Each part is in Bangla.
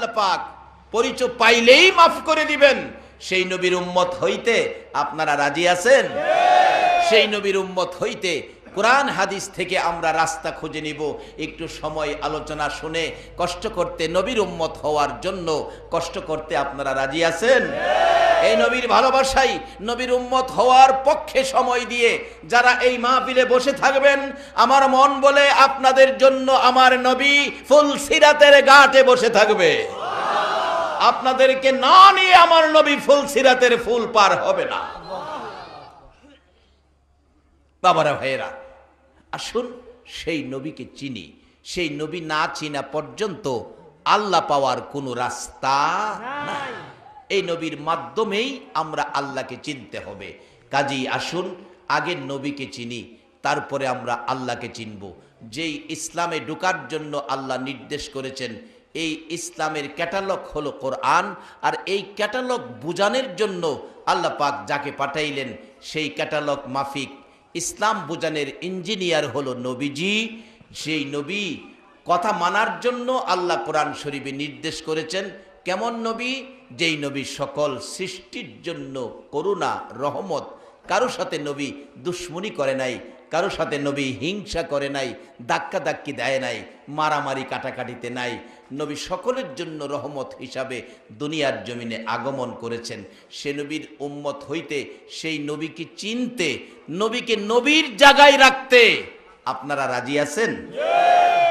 আল্লাহ পাক পরিচয় পাইলেই মাফ করে দিবেন, সেই নবীর উম্মত হইতে আপনারা রাজি আছেন? সেই নবীর উম্মত হইতে কোরআন হাদিস থেকে আমরা রাস্তা খুঁজে নিব। একটু সময় আলোচনা শুনে কষ্ট করতে, নবীর উম্মত হওয়ার জন্য কষ্ট করতে আপনারা রাজি আছেন? এই নবীর ভালোবাসাই, নবীর উম্মত হওয়ার পক্ষে সময় দিয়ে যারা এই মাহফিলে বসে থাকবেন, আমার মন বলে আপনাদের জন্য আমার নবী ফুল সিরাতের ঘাটে বসে থাকবে। আপনাদেরকে না নিয়ে আমার নবী ফুল সিরাতের ফুল পার হবে না। বাবারা ভাইয়েরা, আসুন সেই নবীকে চিনি। সেই নবী না চিনা পর্যন্ত আল্লাহ পাওয়ার কোনো রাস্তা নাই। এই নবীর মাধ্যমেই আমরা আল্লাহকে চিনতে হবে। কাজেই আসুন আগে নবীকে চিনি, তারপরে আমরা আল্লাহকে চিনব। যেই ইসলামে ঢোকার জন্য আল্লাহ নির্দেশ করেছেন, এই ইসলামের ক্যাটালগ হলো কোরআন। আর এই ক্যাটালগ বুঝানোর জন্য আল্লাহ পাক যাকে পাঠাইলেন, সেই ক্যাটালগ মাফিক ইসলাম বুঝানোর ইঞ্জিনিয়ার হলো নবীজি। সেই নবী কথা মানার জন্য আল্লাহ কোরআন শরীফে নির্দেশ করেছেন। কেমন নবী? যেই নবী সকল সৃষ্টির জন্য করুণা, রহমত। কারো সাথে নবী দুশ্মনী করে নাই, কারো সাথে নবী হিংসা করে নাই, ধাক্কা ধাক্কি দেয় নাই, মারামারি কাটাকাটিতে নাই। নবী সকলের জন্য রহমত হিসাবে দুনিয়ার জমিনে আগমন করেছেন। সে নবীর উম্মত হইতে, সেই নবীকে চিনতে, নবীকে নবীর জায়গায় রাখতে আপনারা রাজি আছেন?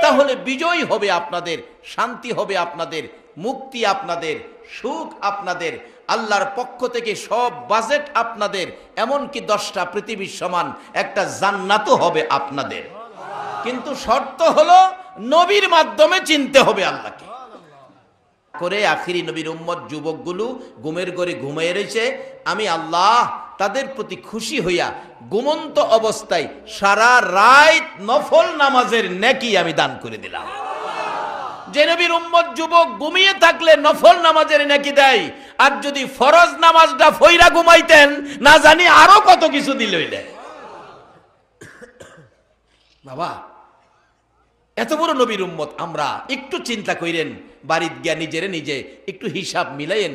তাহলে বিজয় হবে আপনাদের, শান্তি হবে আপনাদের, মুক্তি আপনাদের, সুখ আপনাদের। আল্লাহর পক্ষ থেকে সব বাজেট আপনাদের, এমনকি 10টা পৃথিবীর সমান একটা জান্নাতও হবে আপনাদের। কিন্তু শর্ত হলো নবীর মাধ্যমে চিনতে হবে আল্লাহকে। করে আখিরি নবীর উম্মত যুবকগুলো ঘুমের ঘরে ঘুমিয়ে রয়েছে। আমি আল্লাহ তাদের প্রতি খুশি হইয়া ঘুমন্ত অবস্থায় সারা রাত নফল নামাজের নেকি আমি দান করে দিলাম। যে নবীর উম্মত যুবক ঘুমিয়ে থাকলে নফল নামাজের নেকি দেয়, আর যদি ফরজ নামাজটা ফইরা ঘুমাইতেন, না জানি আরো কত কিছু দিল। বাবা, এত বড় নবীর উম্মত আমরা। একটু চিন্তা করেন, বাড়িতে গিয়া নিজেরে নিজে একটু হিসাব মিলাইয়েন।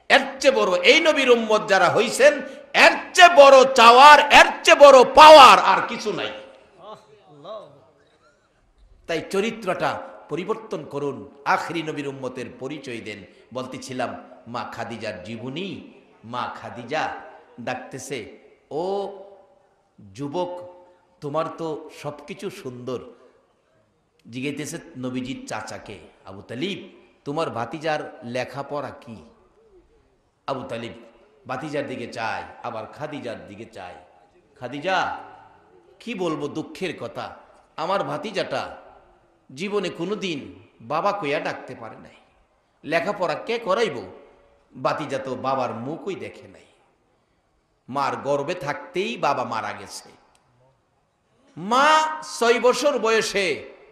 এর চেয়ে বড় এই নবীর উম্মত যারা হইছেন, এর চেয়ে বড় চাওয়ার, এর চেয়ে বড় পাওয়ার আর কিছু নাই। তাই চরিত্রটা পরিবর্তন করুন, আখরি নবীর উম্মতের পরিচয় দেন। বলতেছিলাম মা খাদিজার জীবনী। মা খাদিজা ডাকতেছে, ও যুবক, তোমার তো সবকিছু সুন্দর। জিজ্ঞেসেছে নবীজির চাচাকে, আবু তালিব, তোমার ভাতিজার লেখাপড়া কি? আবু তালিব ভাতিজার দিকে চায়, আবার খাদিজার দিকে চায়। খাদিজা, কি বলবো, দুঃখের কথা, আমার ভাতিজাটা জীবনে কোনোদিন বাবা কইয়া ডাকতে পারে নাই। লেখাপড়া কে করাইব? ভাতিজা তো বাবার মুখই দেখে নাই। মার গর্ভে থাকতেই বাবা মারা গেছে। মা 6 বছর বয়সে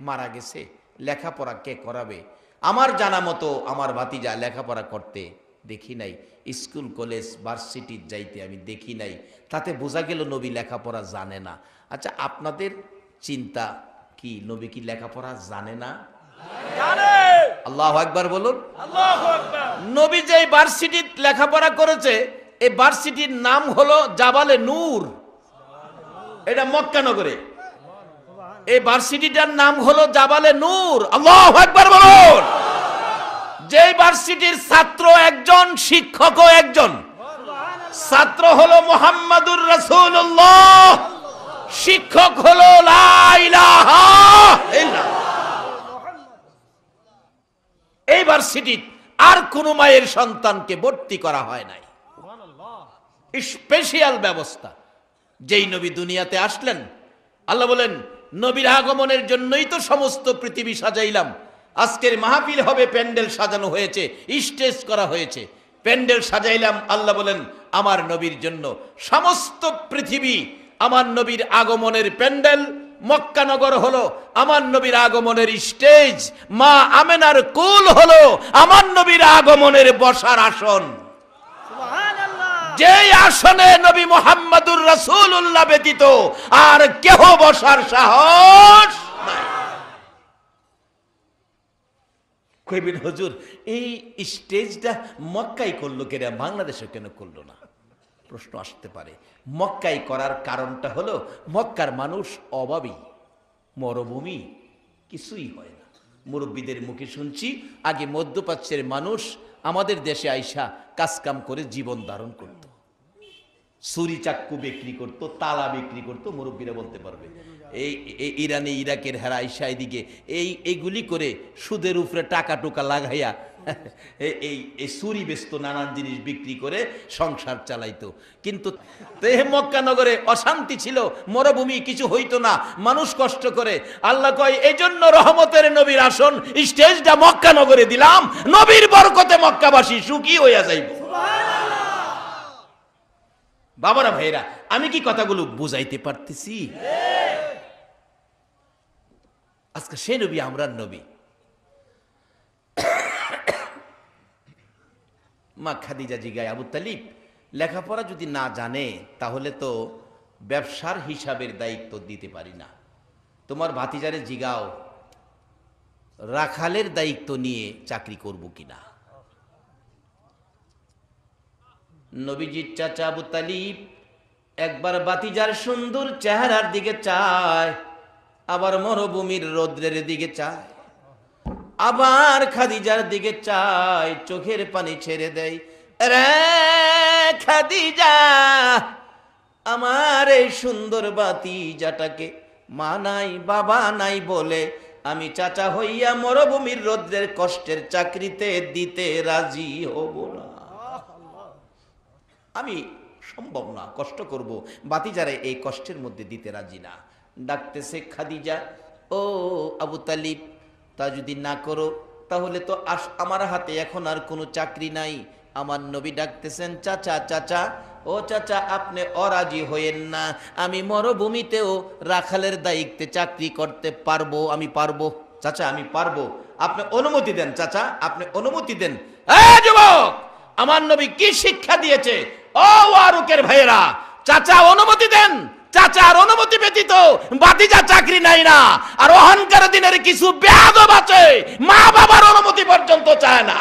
মারা গেছে। লেখাপড়া কে করাবে? আমার জানা মতো আমার ভাতিজা লেখাপড়া করতে দেখি নাই। স্কুল কলেজ ভার্সিটির যাইতে আমি দেখি নাই। তাতে বোঝা গেল নবী লেখাপড়া জানে না। আচ্ছা, আপনাদের চিন্তা কি, নবী কি লেখাপড়া জানে না? আল্লাহু আকবার বলুন। নবী যে ভার্সিটির লেখাপড়া করেছে, এই ভার্সিটির নাম হলো জাবালে নূর। এটা মক্কা নগরে। এই ভার্সিটিটার নাম হলো জাবালে নূর। আল্লাহু আকবার বলুন। যে ভার্সিটির ছাত্র একজন, শিক্ষকও একজন। ছাত্র হলো মুহাম্মাদুর রাসূলুল্লাহ, শিক্ষক হলো লা ইলাহা ইল্লাল্লাহ। এই ভার্সিটি আর কোন মায়ের সন্তানকে ভর্তি করা হয় নাই। স্পেশাল ব্যবস্থা। যেই নবী দুনিয়াতে আসলেন, আল্লাহ বলেন নবীর আগমনের জন্যই তো সমস্ত পৃথিবী সাজাইলাম। আজকের মাহফিল হবে, প্যান্ডেল সাজানো হয়েছে, স্টেজ করা হয়েছে, প্যান্ডেল সাজাইলাম। আল্লাহ বলেন আমার নবীর জন্য সমস্ত পৃথিবী আমার নবীর আগমনের প্যান্ডেল। মক্কা নগর হলো আমার নবীর আগমনের স্টেজ। মা আমেনার কুল হলো আমার নবীর আগমনের বসার আসন। যে আসনে নবী মুহাম্মাদুর রাসূলুল্লাহ ব্যতীত আর কেহ বসার সাহস নাই। কইবেন হুজুর এই স্টেজটা মক্কাই করলো কেন, বাংলাদেশে কেন করলো না? প্রশ্ন আসতে পারে। মক্কাই করার কারণটা হলো মক্কার মানুষ অভাবী, মরুভূমি, কিছুই হয় না। মুরব্বীদের মুখে শুনছি আগে মধ্যপ্রাচ্যের মানুষ আমাদের দেশে আইসা কাজকাম করে জীবন ধারণ করত, ছুরি চাক্কু বিক্রি করত, তালা বিক্রি করত, মুরব্বীরা বলতে পারবে। এই ইরানে ইরাকের হেরা আইসা এদিকে এইগুলি করে সুদের উপরে টাকা টোকা লাগাইয়া এই ছুরি বেচত, নানান জিনিস বিক্রি করে সংসার চালাইতো। কিন্তু মক্কা নগরে অশান্তি ছিল, মরুভূমি, কিছু হইতো না, মানুষ কষ্ট করে। আল্লাহ কয় এই জন্য রহমতের নবীর আসন স্টেজটা মক্কা নগরে দিলাম, নবীর বরকতে মক্কাবাসী সুখী হইয়া যাইব। বাবারা ভাইরা, আমি কি কথাগুলো বুঝাইতে পারতেছি? আজকে সে নবী আমরার নবী। মা খাদিজা জিগায়, আবু তালিব লেখাপড়া যদি না জানে তাহলে তো ব্যবসার হিসাবের দায়িত্ব দিতে পারি না। তোমার ভাতিজারে জিগাও রাখালের দায়িত্ব নিয়ে চাকরি করব কিনা। নবীজির চাচা আবু তালিব একবার ভাতিজার সুন্দর চেহারার দিকে চায়, আবার মরুভূমির রৌদ্রের দিকে চায়, আবার খাদিজার দিকে চায়, চোখের পানি ছেড়ে দেয়। রে খাদিজা, আমার এই সুন্দর ভাতিজাটাকে মা নাই বাবা নাই বলে আমি চাচা হইয়া মরুভূমির রৌদ্রের কষ্টের চাকরিতে দিতে রাজি হব না। আমি সম্ভব না, কষ্ট করব, ভাতিজারে এই কষ্টের মধ্যে দিতে রাজি না। ডাকতেছে খাদিজা, ও আবু তালিব, তা যদি না করো তাহলে তো আমার হাতে এখন আর কোনো চাকরি নাই। আমার নবী ডাকতেছেন, চাচা চাচা, ও চাচা আপনি অরাজি হইেন না, আমি মরুভূমিতেও রাখালের দায়িত্বে চাকরি করতে পারবো, আমি পারবো চাচা, আমি পারবো, আপনি অনুমতি দেন চাচা, আপনি অনুমতি দেন। এই যুবক, আমার নবী কি শিক্ষা দিয়েছে? ও ওয়ারুকের ভাইয়েরা, চাচা অনুমতি দেন, চাচার অনুমতি ব্যতীত ভাতিজা চাকরি নাই না। আর অহংকার দিনের কিছু বেয়াদব আছে, মা বাবার অনুমতি পর্যন্ত চায় না।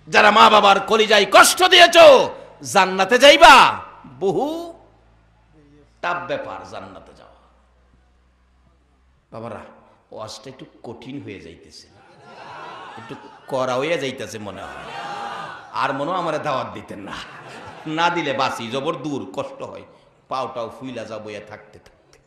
যারা মা বাবার কলিজায় কষ্ট দিয়েছো, জান্নাতে যাইবা, বহু টাফ ব্যাপার জান্নাতে যাওয়া। বাবারা, ওয়াজটা একটু কঠিন হয়ে যাইতেছে, একটু করা হইয়া যাইতেছে মনে হয়। আর মনে হয় আমার দাওয়াত দিতেন না, না দিলে বাসি জবর দূর, কষ্ট হয়, পাওটাও ফুইলা যাবো থাকতে থাকতে।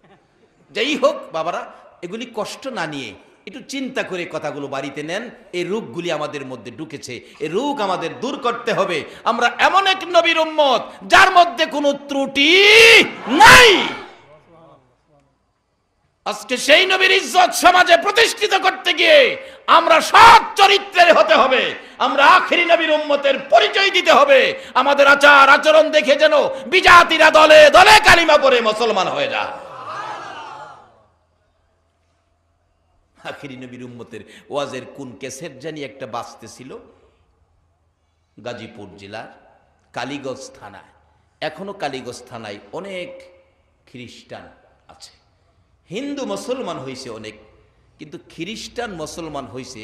যাই হোক বাবারা, এগুলি কষ্ট না নিয়ে একটু চিন্তা করে কথাগুলো বাড়িতে নেন। এই রোগগুলি আমাদের মধ্যে ঢুকেছে, এই রোগ আমাদের দূর করতে হবে। আমরা এমন এক নবীর উম্মত যার মধ্যে কোনো ত্রুটি নাই। আজকে সেই নবীর ইজ্জত সমাজে প্রতিষ্ঠিত করতে গিয়ে আমরা সৎ চরিত্রের হতে হবে। আমরা আখেরি নবীর উম্মতের পরিচয় দিতে হবে। আমাদের আচার আচরণ দেখে যেন বিজাতিরা দলে দলে কালিমা পড়ে মুসলমান হয়ে যায়। আখেরি নবীর উম্মতের ওয়াজের কোন ক্যাসেট জানি একটা বাজতেছিল, গাজীপুর জেলার কালীগঞ্জ থানায়। এখনো কালীগঞ্জ থানায় অনেক খ্রিস্টান আছে। হিন্দু মুসলমান হয়েছে অনেক, কিন্তু খ্রিস্টান মুসলমান হয়েছে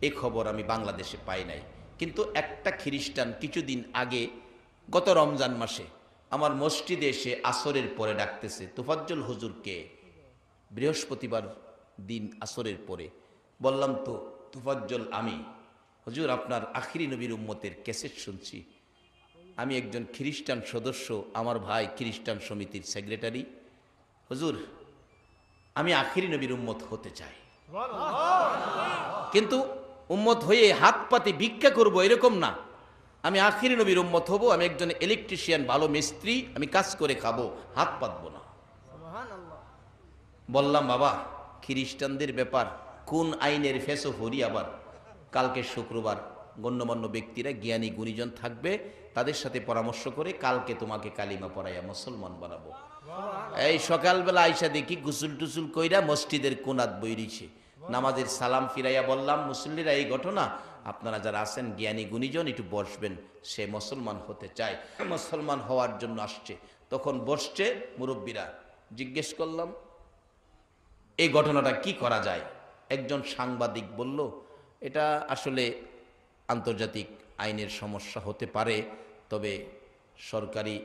এ খবর আমি বাংলাদেশে পাই নাই। কিন্তু একটা খ্রিস্টান কিছুদিন আগে গত রমজান মাসে আমার মসজিদে এসে আসরের পরে ডাকতেছে, তোফাজ্জল হুজুরকে। বৃহস্পতিবার দিন আসরের পরে বললাম, তো তোফাজ্জল আমি, হুজুর আপনার আখিরি নবীর উম্মতের ক্যাসেট শুনছি। আমি একজন খ্রিস্টান সদস্য, আমার ভাই খ্রিস্টান সমিতির সেক্রেটারি। হুজুর আমি আখিরি নবীর উম্মত হতে চাই, কিন্তু উম্মত হয়ে হাত পাতে ভিক্ষা করব এরকম না। আমি আখিরি নবীর উম্মত হব, আমি একজন ইলেকট্রিশিয়ান, ভালো মিস্ত্রি, আমি কাজ করে খাবো, হাত পাতবো না। বললাম, বাবা খ্রিস্টানদের ব্যাপার কোন আইনের ফেসো হরি। আবার কালকে শুক্রবার গণ্যমান্য ব্যক্তিরা, জ্ঞানী গুণীজন থাকবে, তাদের সাথে পরামর্শ করে কালকে তোমাকে কালিমা পড়াইয়া মুসলমান বানাবো। এই সকালবেলা আইসা দেখি গুসুল টুসুল কইরা মসজিদের কোনাত বইরিছে, নামাজের সালাম ফিরাইয়া বললাম, মুসল্লিরা এই ঘটনা, আপনারা যারা আছেন জ্ঞানী গুণীজন একটু বসবেন, সে মুসলমান হতে চায়, মুসলমান হওয়ার জন্য আসছে। তখন বসছে মুরব্বীরা, জিজ্ঞেস করলাম এই ঘটনাটা কি করা যায়। একজন সাংবাদিক বলল, এটা আসলে আন্তর্জাতিক আইনের সমস্যা হতে পারে, তবে সরকারি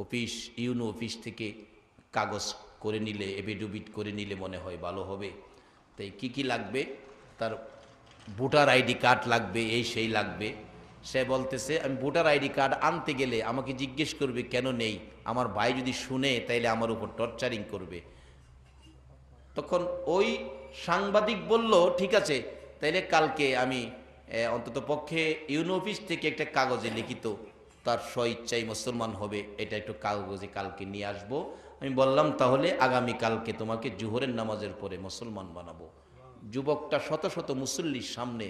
অফিস ইউনো অফিস থেকে কাগজ করে নিলে, এফিডেভিট করে নিলে মনে হয় ভালো হবে। তাই কি কি লাগবে? তার ভোটার আইডি কার্ড লাগবে, এই সেই লাগবে। সে বলতেছে, আমি ভোটার আইডি কার্ড আনতে গেলে আমাকে জিজ্ঞেস করবে কেন নেই, আমার ভাই যদি শুনে তাইলে আমার উপর টর্চারিং করবে। তখন ওই সাংবাদিক বলল, ঠিক আছে, তাইলে কালকে আমি অন্তত পক্ষে ইউনো অফিস থেকে একটা কাগজে লিখিত তার স্বইচ্ছায় মুসলমান হবে, এটা একটু কাগজে কালকে নিয়ে আসবো। আমি বললাম, তাহলে আগামী কালকে তোমাকে জোহরের নামাজের পরে মুসলমান বানাবো। যুবকটা শত শত মুসল্লির সামনে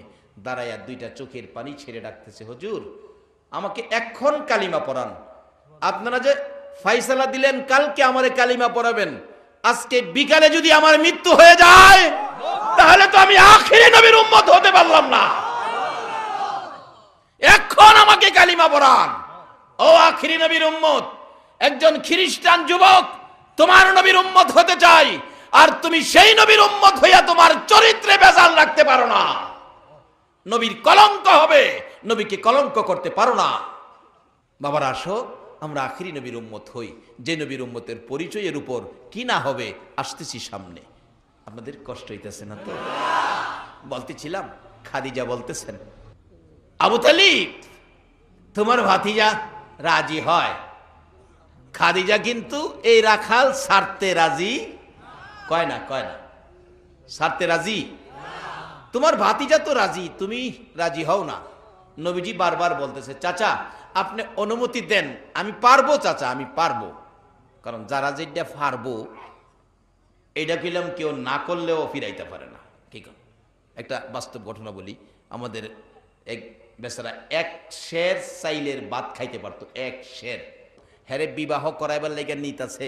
দাঁড়াইয়া দুইটা চোখের পানি ছেড়ে ডাকতেছে, হুজুর আমাকে এখন কালিমা পড়ান। আপনারা যে ফাইসালা দিলেন কালকে আমারে কালিমা পড়াবেন, আজকে বিকালে যদি আমার মৃত্যু হয়ে যায় তাহলে তো আমি আখিরি নবীর উম্মত হতে পারলাম না। এখন আমাকে কালিমা পড়ান। ও আখিরি নবীর উম্মত, একজন খ্রিস্টান যুবক তোমার নবীর উম্মত হতে চাই, আর তুমি সেই নবীর উম্মত হইয়া তোমার চরিত্রে বেজাল রাখতে পারো না, নবীর কলঙ্ক হবে, নবীকে কলঙ্ক করতে পারো না। বাবারা আসো, আমরা আখিরি নবীর উম্মত হই। যে নবীর উম্মতের পরিচয়ের উপর কি না হবে, আসতেছি সামনে। আপনাদের কষ্ট হইতেছে না তো? বলতেছিলাম, খাদিজা বলতেছেন, আবু তালিব তোমার ভাতিজা রাজি হয়। খাদিজা কিন্তু এই রাখাল ছাড়তে রাজি কয় না, ছাড়তে রাজি। তোমার ভাতিজা তো রাজি, তুমি রাজি হও না। নবীজি বারবার বলতেছে, চাচা আপনি অনুমতি দেন, আমি পারবো চাচা, আমি পারবো। কারণ যারা যেটা পারবো এটা কইলাম কেউ না করলেও ফিরাইতে পারে না। ঠিক একটা বাস্তব ঘটনা বলি। আমাদের এক বেচারা এক শের চাইলের ভাত খাইতে পারতো, এক শের। হ্যারে বিবাহ করাইবার লেগে নিতাছে,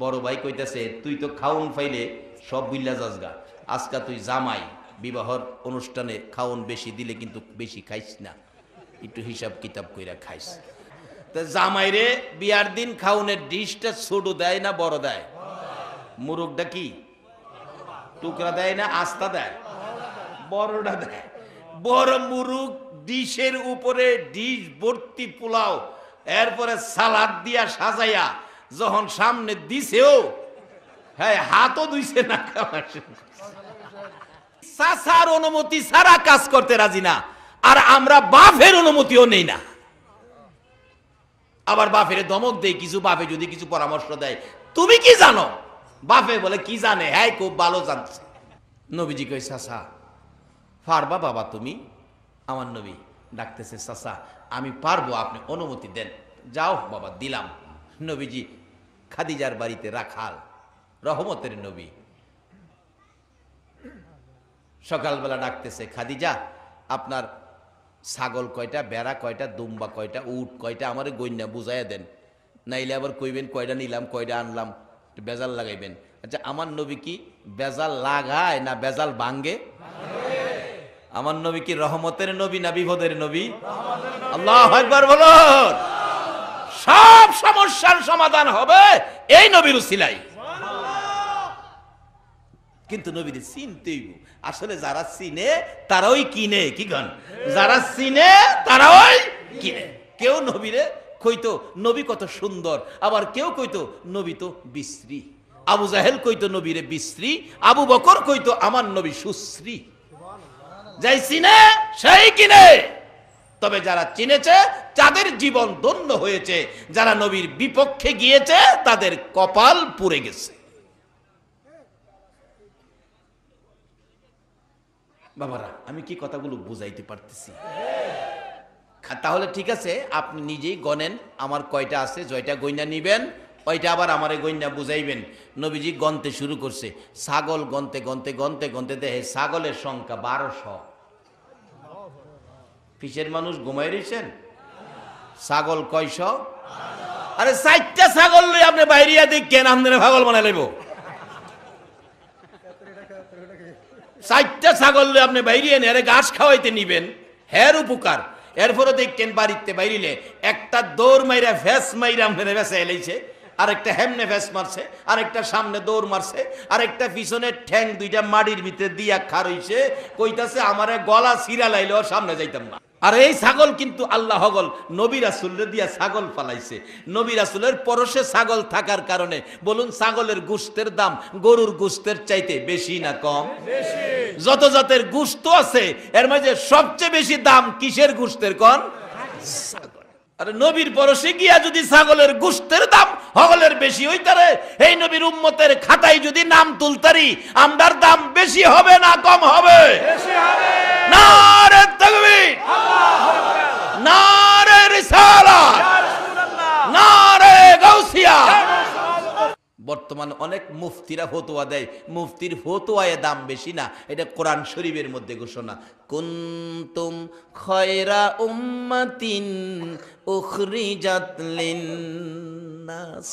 বড় ভাই কইতাছে, তুই তো খাউন ফাইলে সব বিল্লা যাসগা, আজকা তুই জামাই, বিবাহর অনুষ্ঠানে খাউন বেশি দিলে কিন্তু বেশি খাইস না, একটু হিসাব কিতাব কইরা খাইস। তা জামাইরে বিয়ার দিন খাউনের ডিশটা ছোট দেয় না বড় দেয়? মুরগটা কি টুকরা দেয় না আস্তা দেয়? বড়টা দেয়। বড় মুরগ ডিশের উপরে ডিশ ভর্তি পোলাও, এরপরে সালাদ দিয়া সাজাইয়া যখন সামনে দিছেও, হ্যাঁ হাতও ধুইছে না, চাচার অনুমতি ছাড়া কাজ করতে রাজি না, আর আমরা বাপের অনুমতিও নেই না। আবার বাপের ধমক দেয় কিছু, বাপে যদি কিছু পরামর্শ দেয়, তুমি কি জানো? বাপে বলে কি জানে, হ্যাঁ খুব ভালো জানছে। নবীজি কই, চাচা পারবা বাবা তুমি? আমার নবী ডাকতেছে, চাচা আমি পারবো, আপনি অনুমতি দেন। যাও বাবা, দিলাম। নবীজি খাদিজার বাড়িতে রাখাল, রহমতের নবী। সকালবেলা ডাকতেছে, খাদিজা আপনার ছাগল কয়টা, বেড়া কয়টা, দুম্বা কয়টা, উট কয়টা, আমারে গইনা বুঝাইয়া দেন, নাইলে আবার কইবেন কয়টা নিলাম কয়টা আনলাম, বেজাল লাগাইবেন। আচ্ছা আমার নবী কি বেজাল লাগায় না বেজাল ভাঙ্গে? আমার নবী কি রহমতের নবী না বিপদের নবী? আল্লাহু আকবার বলুন। সব সমস্যার সমাধান হবে এই নবীর উসিলায়। কিন্তু নবীর চিনতেই, আসলে যারা চিনে তারাই কিনে, কি গান, যারা চিনে তারাই কিনে। কেউ নবীরে কইতো নবী কত সুন্দর, আবার কেউ কইতো নবী তো বিশ্রী। আবু জাহেল কইতো নবীরে বিশ্রী, আবু বকর কইতো আমার নবী সুশ্রী। যাই চিনে সেই কিনে। তবে যারা চিনেছে তাদের জীবন ধন্য হয়েছে, যারা নবীর বিপক্ষে গিয়েছে তাদের কপাল পুড়ে গেছে। বাবারা আমি কি কথাগুলো বুঝাইতে পারতেছি? তাহলে ঠিক আছে, আপনি নিজেই গণেন আমার কয়টা আছে, জয়টা গইনা নিবেন, ওইটা আবার আমারে গইনা বুঝাইবেন। নবীজি গনতে শুরু করছে, ছাগল গনতে গনতে গনতে গনতে দেখে ছাগলের সংখ্যা 1200। ফিসের মানুষ ঘুমাই রয়েছেন, ছাগল কয়শ? আরে 4টা ছাগল লই আপনি বাইরিয়া দেখেন, আপনারা পাগল বানাই লইব। 4টা ছাগল লই আপনি বাইরিয়ে নেন, ঘাস খাওয়াইতে নিবেন, হের উপকার। এরপরে দেখেন বাড়িতে বাইরিলে একটা দৌড় মাইরা ফেস মাইরা আপনারা বেঁচে এলাইছে, আরেকটা হেমনে ভেস মারছে, আরেকটা সামনে দৌড় মারছে, আরেকটা পিছনে ঠ্যাং দুইটা মাটির ভিতরে দিয়া খার হইছে, কইতাছে আমারে গলা ছিঁড়া লাইলেও সামনে যাইতাম না। আর এই ছাগল কিন্তু আল্লাহ হগল নবী রাসূলরে দিয়া ছাগল পালাইছে। নবী রাসূলের পরশে ছাগল থাকার কারণে বলুন ছাগলের গোশতের দাম গরুর গোশতের চাইতে বেশি না কম? বেশি। যত জাতের গোশত আছে এর মাঝে সবচেয়ে বেশি দাম কিসের গোশতের কোন? ছাগল। আর নবীর পরশে গিয়া যদি ছাগলের গোশতের দাম হগলের বেশি হইতারে, এই নবীর উম্মতের খাতায় যদি নাম তুলতারি আমরার দাম বেশি হবে না কম হবে? বেশি হবে। নারে তাকবীর, আল্লাহু আকবার, নারে রিসালাত, ইয়া রাসূলুল্লাহ, নারে গাউসিয়া। বর্তমান অনেক মুফতিরা ফতোয়া দেয়, মুফতির ফতোয়ায় দাম বেশি না, এটা কোরআন শরীফের মধ্যে ঘোষণা। কুনতুম খায়রা উম্মাতিন উখরিজাত লিন্নাস,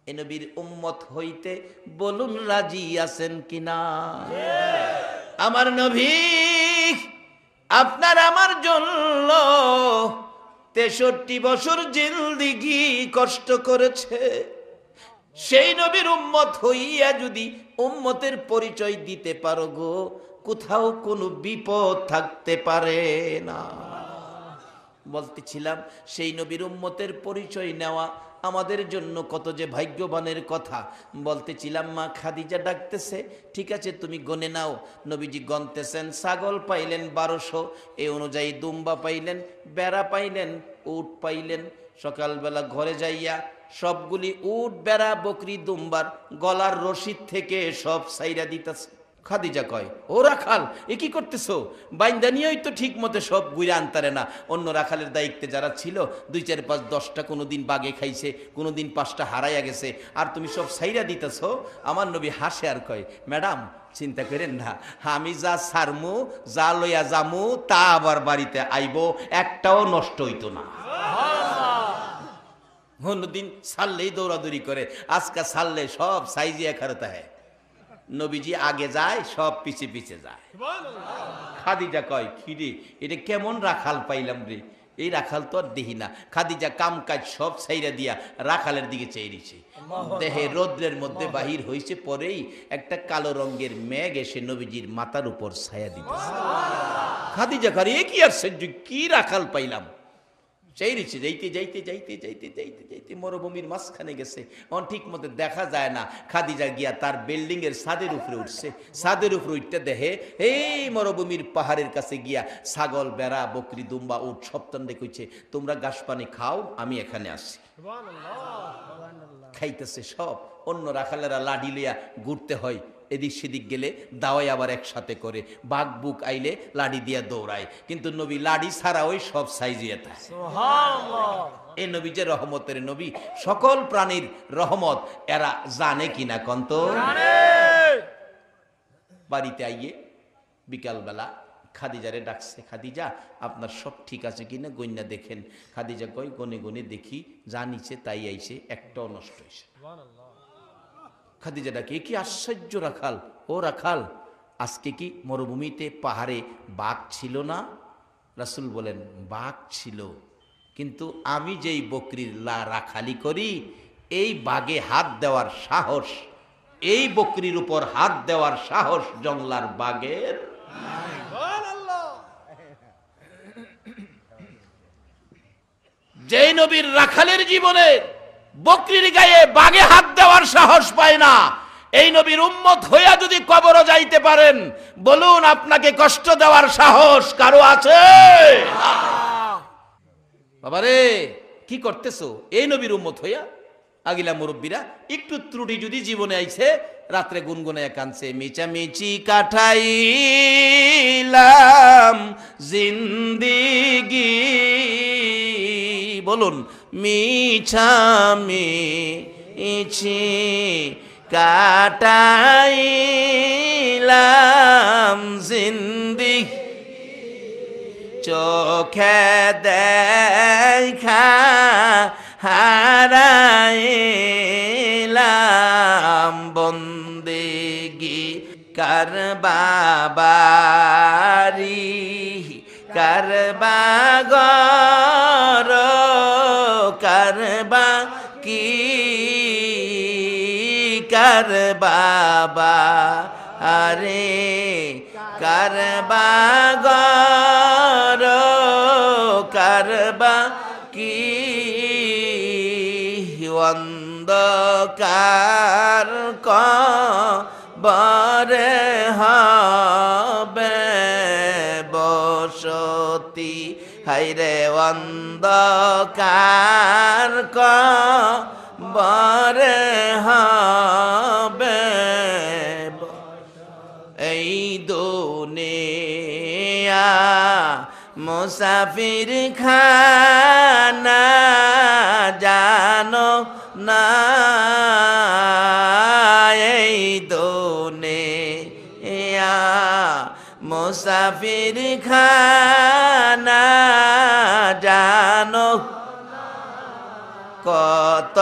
এই নবীর উম্মত হইতে বলুন রাজি আছেন কিনা? আমার নবী আপনার আমার জন্য 63 বছর জিন্দেগি কষ্ট করেছে। সেই নবীর উম্মত হইয়া যদি উম্মতের পরিচয় দিতে পারো গো, কোথাও কোনো বিপদ থাকতে পারে না। বলতেছিলাম সেই নবীর উম্মতের পরিচয় নেওয়া আমাদের জন্য কত যে ভাগ্যবানের কথা। বলতেছিলাম মা খাদিজা ডাকতেছে, ঠিক আছে তুমি গনে নাও। নবীজি গনতেছেন, ছাগল পাইলেন 1200, এই অনুযায়ী দুম্বা পাইলেন, বেড়া পাইলেন, উট পাইলেন। সকালবেলা ঘরে যাইয়া সবগুলি উট, বেড়া, বকরি, দুম্বার গলার রশিদ থেকে সব সাইরা দিতেছে। খাদিজা কয়, ও রাখাল এ কি করতেছো? বাইন্দা নিয়েই তো ঠিক মতো সব গুইরা আনতারে না। অন্য রাখালের দায়িত্বে যারা ছিল 2, 4, 5, 10টা কোনোদিন বাগে খাইছে, কোনোদিন 5টা হারাইয়া গেছে, আর তুমি সব সাইরা দিতেছো। আমার নবী হাসে আর কয়, ম্যাডাম চিন্তা করেন না, আমি যা সারমু, যা লইয়া যামু তা আবার বাড়িতে আইব, একটাও নষ্ট হইতো না। অন্যদিন ছাড়লেই দৌড়াদৌড়ি করে, আজকা ছাড়লে সব সাইজিয়া খারতা হয়। নবীজি আগে যায়, সব পিছে পিছে যায়। খাদিজা কয়, খিরে এটা কেমন রাখাল পাইলাম রে, এই রাখাল তো আর দেখি না। খাদিজা কাম কাজ সব ছাইরা দিয়া রাখালের দিকে চেয়েছে। দেহে রৌদ্রের মধ্যে বাহির হয়েছে, পরেই একটা কালো রঙের মেঘ এসে নবীজির মাথার উপর ছায়া দিতেছে। খাদিজা কয়, এ কি আশ্চর্য, কি রাখাল পাইলাম। চাইছে যাইতে যাইতে যাইতে যাইতে যাইতে যাইতে মরুভূমির মাঝখানে গেছে, ঠিক মতো দেখা যায় না। খাদিজা গিয়া তার বিল্ডিং এর ছাদের উপরে উঠছে, ছাদের উপরে উঠতে দেখে এই মরুভূমির পাহাড়ের কাছে গিয়া ছাগল, বেড়া, বকরি, দুম্বা, উট সব তন্ডে কইছে, তোমরা ঘাস পানি খাও, আমি এখানে আসছি। খাইতেছে সব। অন্য রাখালেরা লাডি লিয়া ঘুরতে হয়, এদিক সেদিক গেলে দাওয়াই আবার একসাথে করে, বাঘ বুক আইলে লাডি দিয়া দৌড়ায়, কিন্তু নবী লাডি ছাড়া ওই সব সাইজিয়ে থাকে। এই নবী যে রহমতের নবী, সকল প্রাণীর রহমত, এরা জানে কিনা কন্ত? বাড়িতে আইয়ে বিকালবেলা খাদিজারে ডাকছে, খাদিজা আপনার সব ঠিক আছে কিনা গইনা দেখেন। খাদিজা কই, গনে গনে দেখি, যা নিচে তাই আইছে, একটাও নষ্ট হয়েছে। খাদিজা ডাকে, কি আশ্চর্য রাখাল, ও রাখাল আজকে কি মরুভূমিতে পাহাড়ে বাঘ ছিল না? রাসূল বলেন, বাঘ ছিল, কিন্তু আমি যেই বকরির রাখালি করি, এই বাঘে হাত দেওয়ার সাহস, এই বকরির উপর হাত দেওয়ার সাহস জংলার বাঘের। যেই নবীর রাখালের জীবনে বকরির গায়ে বাঘে হাত দেওয়ার সাহস পায় না, এই নবীর উম্মত হইয়া যদি কবরও যাইতে পারেন, বলুন আপনাকে কষ্ট দেওয়ার সাহস কারো আছে? বাবারে কি করতেছো এই নবীর উম্মত হইয়া? আগিলা মুরব্বীরা একটু ত্রুটি যদি জীবনে আইছে, রাত্রে গুনগুনে কানছে, মিচামিচি কাটাইলাম জিন্দিগি, বলুন মিছামিছি কাটাইলাম জিন্দিগি, চোখে দেখা হারাইলাম বন্দেগি, কার বাবারি কার বাগর কার বা কি কার বাবা আরে কারবা গর কারবা কি অন্ধকার কবরে হবে বসতি হাইরে অন্ধকার কবরে হবে এই দুনিয়া মুসাফির খানা জানো না এই দুনিয়া মুসাফির খানা জানো কত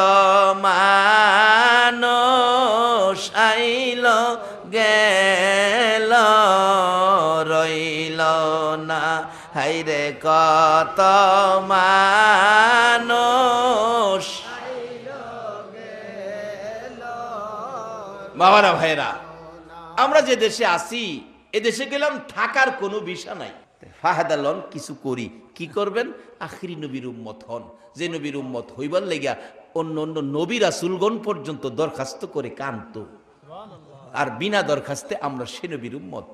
মানুষ আইল গেল রইল না হাইরে কত মানুষ বাবারা ভাইরা আমরা যে দেশে আছি এ দেশে গেলাম থাকার কোনো বিষয় নাই ফাহাদালন কিছু করি কি করবেন আখিরি নবীর উম্মত হন যে নবীর উম্মত হইবার লেগা অন্য অন্য নবী রাসূলগণ পর্যন্ত দরখাস্ত করে কান্ত আর বিনা দরখাস্তে আমরা সে নবীর উম্মত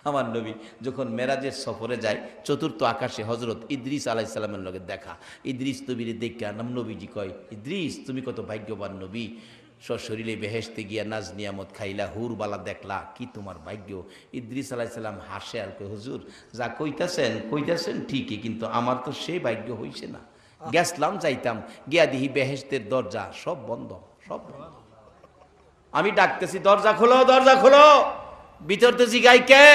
আমার নবী যখন মেরাজের সফরে যায় চতুর্থ আকাশে হযরত ইদ্রিস আলাইহিস সালামের লগে দেখা ইদ্রিস নবীর দেখা নাম নবীজি কয় ইদ্রিস তুমি কত ভাগ্যবান নবী সশরীরে বেহেশতে গিয়া নাজ নিয়ামত খাইলা হুরবালা দেখলা কি তোমার ভাগ্য ইদ্রিস আলাইহিস সালাম হাসে আর কয় হুজুর যা কইতাছেন ঠিকই কিন্তু আমার তো সেই ভাগ্য হইছে না গেছলাম যাইতাম গিয়া দিহি বেহেশতের দরজা সব বন্ধ আমি ডাকতেছি দরজা খোলো ভিতরতে জিগাই কে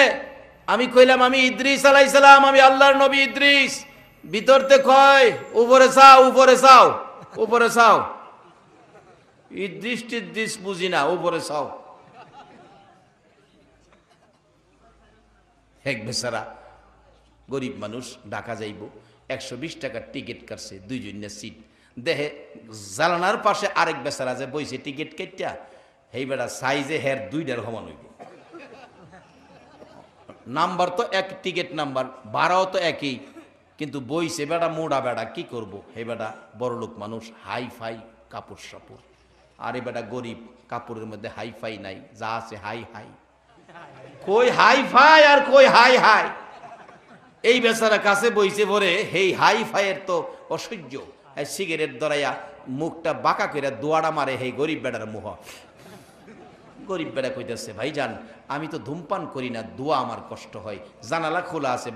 আমি কইলাম আমি ইদ্রিস আলাইহিস সালাম আমি আল্লাহর নবী ইদ্রিস ভিতরতে কয় উপরে চাও ইদ্রিস বুঝি না উপরে চাও এক বেচারা গরিব মানুষ ঢাকা যাইব 120 টাকার টিকিট কাটছে দুইজনের সিট দেহে জালানার পাশে আরেক বেচারা যে বইছে টিকিট কেটটা এই বেড়া সাইজে হের দুইটার সমান হইব নাম্বার তো এক টিকিট নাম্বার ভাড়াও তো একই কিন্তু বইছে বেড়া মোড়া বেড়া কি করব হে বেড়া বড়লোক মানুষ হাই ফাই কাপড় সাপড় আর এ বেটা গরিব কাপড়ের মধ্যে হাই ফাই নাই যা আছে হাই কই হাই ফাই আর কই হাই এই বেচারা কাছে বইছে ভরে হেই হাই ফাইয়ের তো অসহ্য সিগারেট ধরাইয়া মুখটা বাঁকা করে দোয়াড়া মারে হেই গরিব বেটার মুহ গরিব বেটা কইতেছে ভাইজান আমি তো ধূমপান করি না দোয়া আমার কষ্ট হয় জানালা খোলা আছে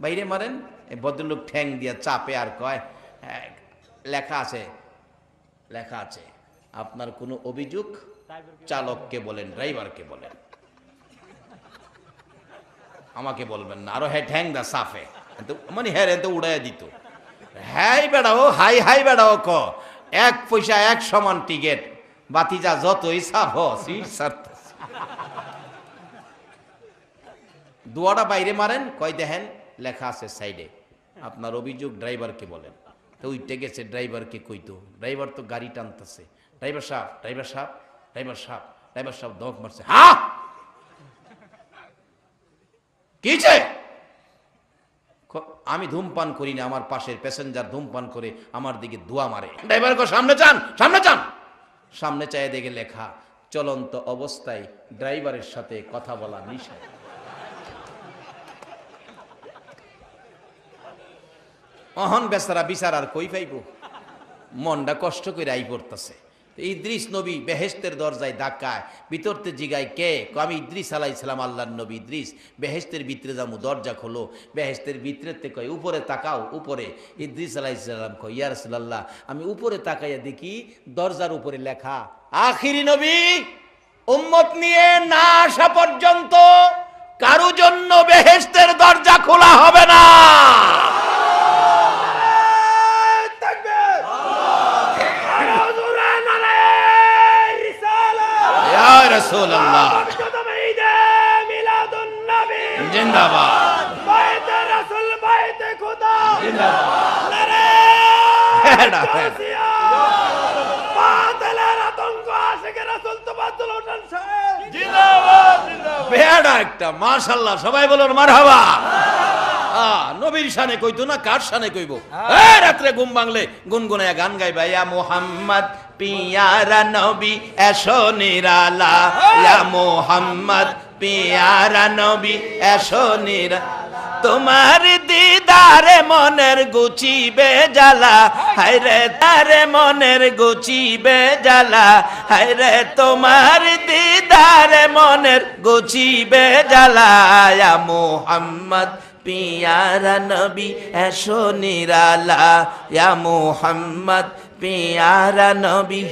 বাইরে মারেন এই ভদ্রলোক ঠ্যাং দিয়া চাপে আর কয় লেখা আছে আপনার কোনো অভিযোগ চালককে বলেন ড্রাইভারকে বলেন আমাকে বলবেন না আরো ঠ্যাং দা সাফে মানে হ্যাঁ তো উড়াইয়া দিত হ্যাঁ বেড়াও হাই বেড়াও ক 1 পয়সা 1 সমান টিকিট বাতিজা যতই সাফ দুয়াটা বাইরে মারেন কয় দেখেন লেখা আছে সাইডে আপনার অভিযোগ ড্রাইভারকে বলেন তো উইটে গেছে ড্রাইভারকে কইতো ড্রাইভার তো গাড়ি টানতেছে ড্রাইভার সাহেব দক মারছে হ্যাঁ কিছে আমি ধূমপান করি না আমার পাশের প্যাসেঞ্জার ধূমপান করে আমার দিকে দোয়া মারে ড্রাইভার কো সামনে চান সামনে চায় দেখে লেখা চলন্ত অবস্থায় ড্রাইভারের সাথে কথা বলা নিষেধ অহন বেচারা বিচার আর কই পাইব মনটা কষ্ট করে আই পড়তেছে ইদ্রিস নবী বেহেশতের দরজায় ধাক্কায় ভিতরতে জিগায় কে আমি ইদ্রিস আলাইহিস সালাম আল্লাহর নবী ইদ্রিস বেহেশতের ভিতরে যামু দরজা খোলো বেহেশতের ভিতরেতে কয় উপরে তাকাও উপরে ইদ্রিস আলাইহিস সালাম কয় ইয়া রাসূলুল্লাহ আমি উপরে তাকাইয়া দেখি দরজার উপরে লেখা আখিরি নবী উম্মত নিয়ে না আসা পর্যন্ত কারো জন্য বেহেশতের দরজা খোলা হবে না রাসূলুল্লাহ জিন্দাবাদ বাইতে রাসূল বাইতে খোদা জিন্দাবাদ বাতিলের আতঙ্ক বড় একটা মাশাআল্লাহ, সবাই বলুন মারহাবা। নবীর শানে কইতো না, কার শানে কইব? রাত্রে ঘুম ভাঙলে গুনগুনায়া গান গাইবা, ইয়া মুহাম্মদ পিয়ারা নবী এসো নিরালা, ইয়া মুহাম্মদ পিয়ারা নবী এসো নিরালা, তোমার দিদারে মনের গুচিবে জ্বালা, হায়রে তারে মনের গুচিবে জ্বালা, হায়রে তোমার দিদারে মনের গুচিবে জ্বালা, ইয়া মুহাম্মদ পিয়ারা নবী এসো নিরালা, ইয়া মুহাম্মদ পিয়ারা নবী।